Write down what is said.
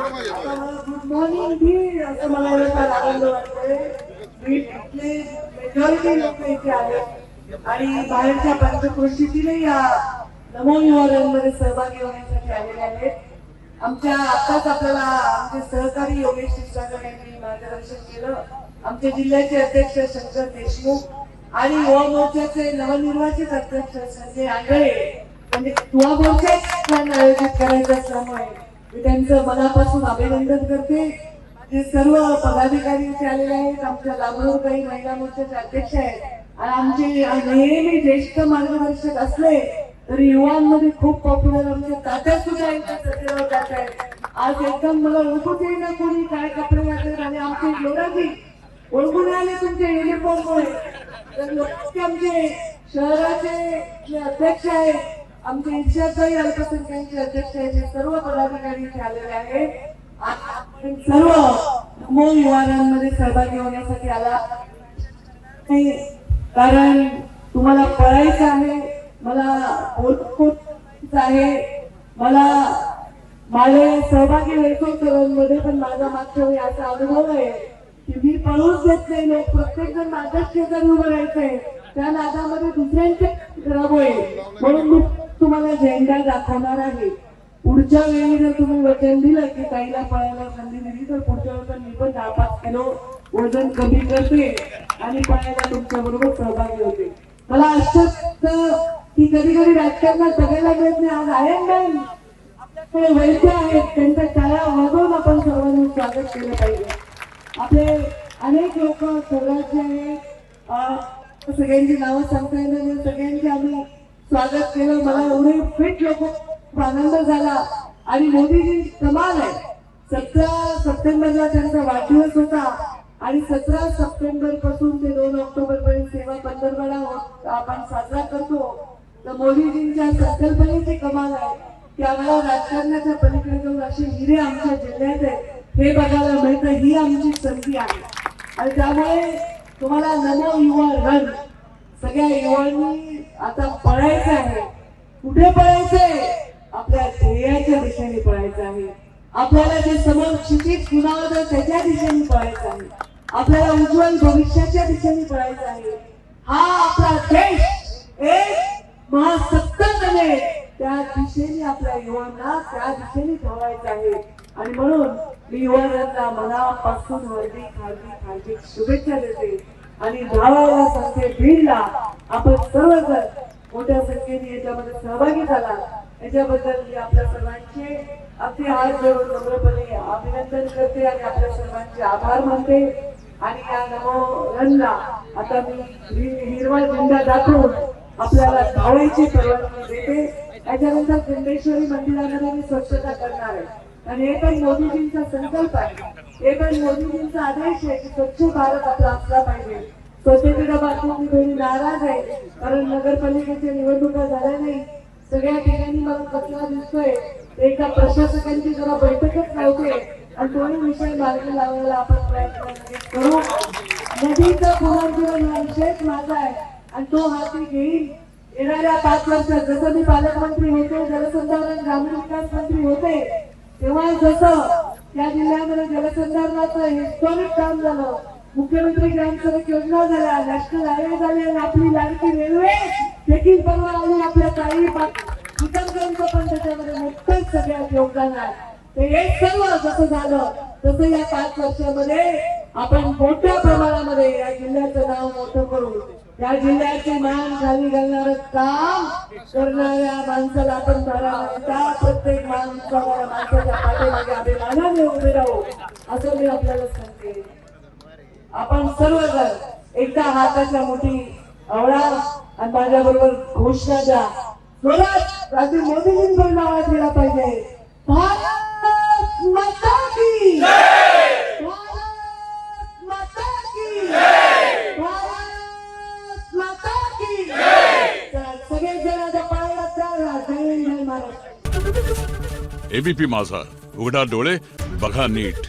Good morning भी असं मला फार आनंद वाटतोय. मी इथले मेजॉरिटी लोक इथे आले आणि बाहेरच्या पंचक्रोशीतीलही या नमो युवांमध्ये सहभागी होण्यासाठी आलेले आहेत. आमच्या आताच आपल्याला आमचे सहकारी योगेश क्षीरसागर यांनी मार्गदर्शन केलं. आमचे जिल्ह्याचे अध्यक्ष शंकर देशमुख आणि युवा मोर्चाचे नवनिर्वाचित अध्यक्ष संजय आंधळे म्हणजे युवा मोर्चा आयोजित करायचं असल्यामुळे मी त्यांचं मनापासून अभिनंदन करते. जे सर्व पदाधिकारी इथे आलेले आहेत, आमच्या लांबूरगाई महिला मोर्चाचे अध्यक्ष आहेत आणि आमचे नेहमी ज्येष्ठ मार्गदर्शक असले तरी युवांमध्ये खूप पॉप्युलर आमचे तात्या सुद्धा इथे सत्तेवर जात आहेत. आज एकदम मला ओळखूच येईना कोणी काय कपडे घातले आणि आमचे लोराजी ओळखून आले तुमचे युनिफॉर्ममुळे. तर लोक आमचे शहराचे अध्यक्ष आहेत, आमचे इच्छाताई अल्पसंख्याकांचे अध्यक्ष आहेत, हे सर्व पदाधिकारी इथे आलेले आहेत. सर्व नमो युवांमध्ये सहभागी होण्यासाठी आला कारण तुम्हाला पळायचं आहे, मला बोलायचं आहे, मला माझे सहभागी व्हायचो सर्वांमध्ये. पण माझा मागच्या वेळी असा अनुभव आहे की मी पळूच देत नाही. लोक प्रत्येक जण माझ्याच शेजारी उभं राहायचंय, त्या नादामध्ये दुसऱ्यांचे खराब होईल म्हणून मी तुम्हाला झेंडा दाखवणार आहे. पुढच्या वेळी जर तुम्ही वचन दिलं की ताईला पळायला संधी दिली तर पुढच्या वेळेस मी पण 10-5 किलो वजन कमी करते आणि पळायला तुमच्या बरोबर सहभागी होते. मला आश्चर्य की कधी कधी राजकारणात बघायला मिळत नाही. आज आयर्न मॅन आपल्याकडे वैद्य आहेत, त्यांच्या टाळ्या वाजवून आपण सर्वांनी स्वागत केलं पाहिजे. आपले अनेक लोक स्वराज्य आहेत, सगळ्यांची नावं सांगता येणार, सगळ्यांचे आम्ही स्वागत केलं. मला एवढे फिट लोक आनंद झाला आणि मोदीजी कमाल आहे. 17 सप्टेंबरला त्यांचा वाढदिवस होता आणि 17 सप्टेंबर पासून ते 2 ऑक्टोबर पर्यंत सेवा पंधरवडा आपण साजरा करतो. तर मोदीजींच्या संकल्पनेची कमाल आहे की आम्हाला राजकारणाच्या पलीकडे जाऊन असे हिरे आमच्या जिल्ह्यात आहेत हे बघायला मिळतं. ही आमची संधी आहे आणि त्यामुळे तुम्हाला नमो युवा रन सगळ्या युवांनी आता पळायचं आहे. कुठे पळायचंय? आपल्या ध्येयाच्या दिशेने पळायचं आहे. आपल्याला जे समोर क्षितिज खुणावतं त्याच्या दिशेने पळायचं आहे. आपल्याला उज्ज्वल भविष्याच्या दिशेने पळायचं आहे. हा आपला देश एक महासत्ता बनेल त्या दिशेने आपल्या युवांना त्या दिशेने धावायचं आहे. आणि म्हणून मी युवकांना मनापासून हार्दिक शुभेच्छा देते आणि धावायला सांगते बीडला आपण सर्वजण मोठ्या संख्येने याच्यामध्ये सहभागी झाला याच्याबद्दल मी आपल्या सर्वांचे अगदी हात जोडून नम्रपणे अभिनंदन करते आणि आपल्या सर्वांचे आभार मानते. आणि या नमो रनला आता मी हिरवा झेंडा दाखवून आपल्याला धावायची परवानगी देते. याच्यानंतर खंडेश्वरी मंदिरामध्ये मी स्वच्छता करणार आहे आणि हे पण मोदीजींचा संकल्प आहे, हे पण मोदीजींचा आदेश आहे की स्वच्छ भारत आपला असला पाहिजे. स्वच्छतेच्या बाबतीत मी थोडी नाराज आहे कारण नगरपालिकेच्या निवडणुका झाल्या नाही. सगळ्या ठिकाणी मला कचरा दिसतोय. एका प्रशासकांची जरा बैठकच नव्हते आणि दोन्ही विषय मार्गी लावायला आपण प्रयत्न करू. नदीचं पुनर्जीवन हा विषयच माझा आहे आणि तो हाती घेईल. येणाऱ्या 5 वर्षात जसं मी पालकमंत्री होते, जलसंधारण ग्रामीण विकास मंत्री होते, तेव्हा जसं या जिल्ह्यामध्ये जलसंधारणाचं हिस्टॉरिक काम झालं, मुख्यमंत्री ग्राम सडक योजना झाल्या, नॅशनल हायवे झाले आणि आपली लाडकी रेल्वे देखील बनवा आली. आपल्या काही विकासांचं पण त्याच्यामध्ये मोठंच सगळ्यात योगदान आहे. ते हे सर्व जसं झालं तसं या 5 वर्षामध्ये आपण मोठ्या प्रमाणामध्ये या जिल्ह्याचं नाव मोठं करू. या जिल्ह्याचे मान खाली घालणारं काम करणाऱ्या माणसाला आपण धरायला प्रत्येक माणसाच्या पाठीमागे अभिमानाने उभे राहू असं मी आपल्याला सांगते. आपण सर्वजण एकदा हाताच्या मुठी आवळा आणि माझ्या बरोबर घोषणा द्या. जोरात रात्री मोदीजींवर नावात दिला पाहिजे. भारत माता की जय, भारत माता की जय, भारत माता की जय. सगळे जण आता पाहायला तयार राहा. जय हिंद, जय महाराष्ट्र. एबीपी माझा, उघडा डोळे बघा नीट.